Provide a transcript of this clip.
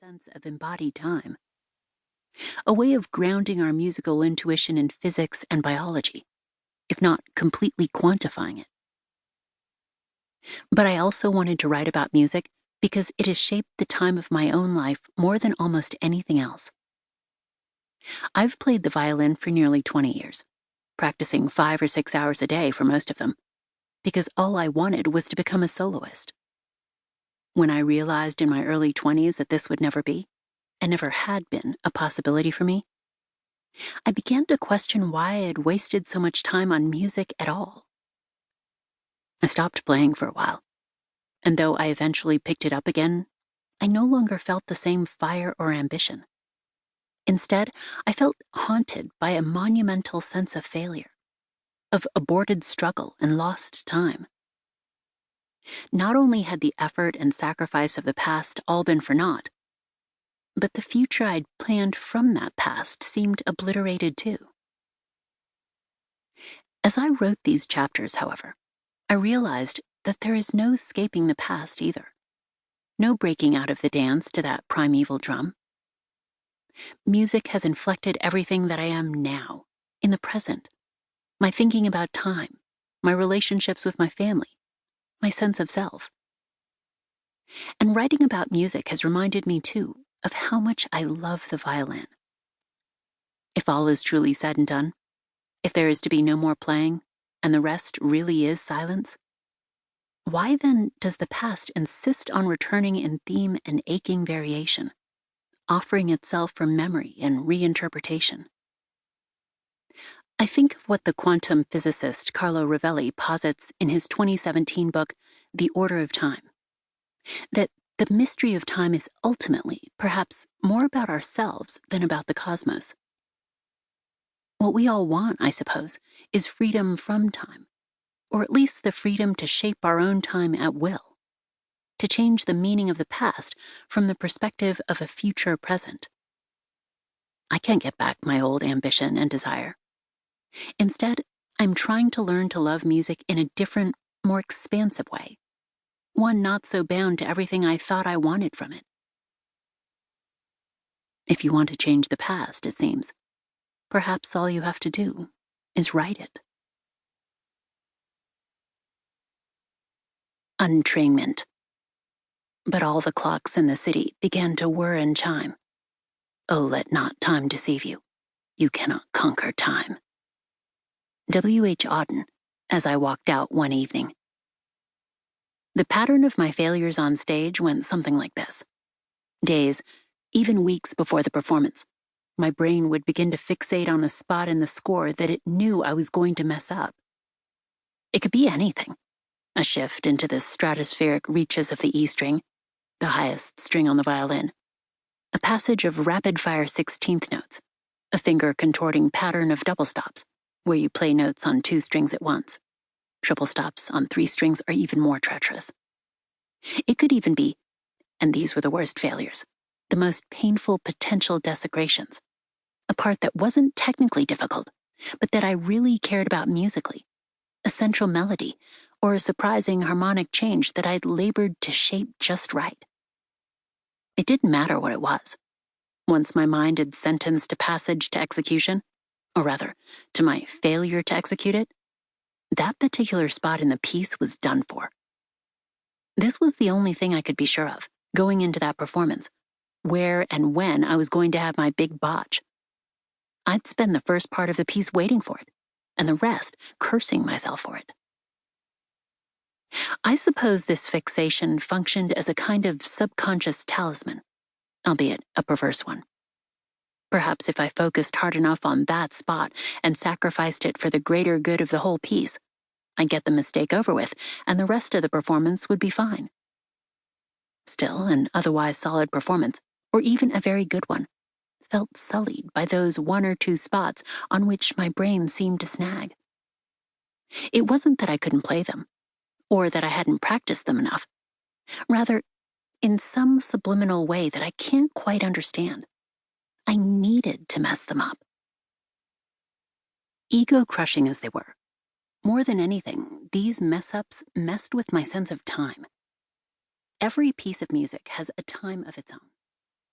sense of embodied time, a way of grounding our musical intuition in physics and biology, if not completely quantifying it. But I also wanted to write about music because it has shaped the time of my own life more than almost anything else. I've played the violin for nearly 20 years, practicing 5 or 6 hours a day for most of them, because all I wanted was to become a soloist. When I realized in my early 20s that this would never be, and never had been, a possibility for me, I began to question why I had wasted so much time on music at all. I stopped playing for a while, and though I eventually picked it up again, I no longer felt the same fire or ambition. Instead, I felt haunted by a monumental sense of failure, of aborted struggle and lost time. Not only had the effort and sacrifice of the past all been for naught, but the future I'd planned from that past seemed obliterated too. As I wrote these chapters, however, I realized that there is no escaping the past either. No breaking out of the dance to that primeval drum. Music has inflected everything that I am now, in the present. My thinking about time, my relationships with my family, my sense of self. And writing about music has reminded me, too, of how much I love the violin. If all is truly said and done, if there is to be no more playing, and the rest really is silence, why then does the past insist on returning in theme and aching variation, offering itself for memory and reinterpretation? I think of what the quantum physicist Carlo Rovelli posits in his 2017 book, The Order of Time, that the mystery of time is ultimately, perhaps, more about ourselves than about the cosmos. What we all want, I suppose, is freedom from time, or at least the freedom to shape our own time at will, to change the meaning of the past from the perspective of a future present. I can't get back my old ambition and desire. Instead, I'm trying to learn to love music in a different, more expansive way, one not so bound to everything I thought I wanted from it. If you want to change the past, it seems, perhaps all you have to do is write it. Untrainment. But all the clocks in the city began to whir and chime. Oh, let not time deceive you. You cannot conquer time. W.H. Auden, as I walked out one evening. The pattern of my failures on stage went something like this. Days, even weeks before the performance, my brain would begin to fixate on a spot in the score that it knew I was going to mess up. It could be anything. A shift into the stratospheric reaches of the E string, the highest string on the violin, a passage of rapid-fire 16th notes, a finger-contorting pattern of double stops, where you play notes on 2 strings at once. Triple stops on 3 strings are even more treacherous. It could even be, and these were the worst failures, the most painful potential desecrations, a part that wasn't technically difficult, but that I really cared about musically, a central melody, or a surprising harmonic change that I'd labored to shape just right. It didn't matter what it was. Once my mind had sentenced a passage to execution, or rather, to my failure to execute it, that particular spot in the piece was done for. This was the only thing I could be sure of, going into that performance, where and when I was going to have my big botch. I'd spend the first part of the piece waiting for it, and the rest cursing myself for it. I suppose this fixation functioned as a kind of subconscious talisman, albeit a perverse one. Perhaps if I focused hard enough on that spot and sacrificed it for the greater good of the whole piece, I'd get the mistake over with, and the rest of the performance would be fine. Still, an otherwise solid performance, or even a very good one, felt sullied by those 1 or 2 spots on which my brain seemed to snag. It wasn't that I couldn't play them, or that I hadn't practiced them enough. Rather, in some subliminal way that I can't quite understand, I needed to mess them up. Ego-crushing as they were, more than anything, these mess-ups messed with my sense of time. Every piece of music has a time of its own.